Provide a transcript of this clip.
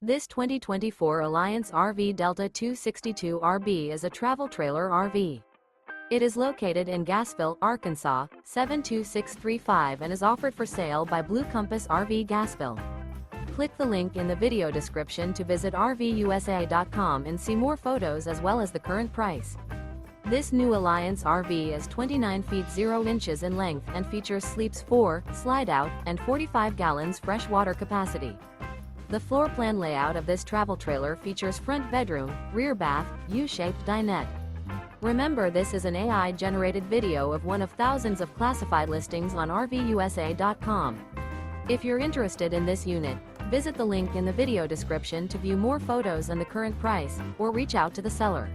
This 2024 Alliance RV Delta 262 RB is a travel trailer RV. It is located in Gassville, Arkansas, 72635 and is offered for sale by Blue Compass RV Gassville. Click the link in the video description to visit RVUSA.com and see more photos as well as the current price. This new Alliance RV is 29 feet 0 inches in length and features sleeps 4, Slideout, and 45 gallons fresh water capacity. The floor plan layout of this travel trailer features front bedroom, rear bath, U-shaped dinette. Remember, this is an AI-generated video of one of thousands of classified listings on RVUSA.com. If you're interested in this unit, visit the link in the video description to view more photos and the current price, or reach out to the seller.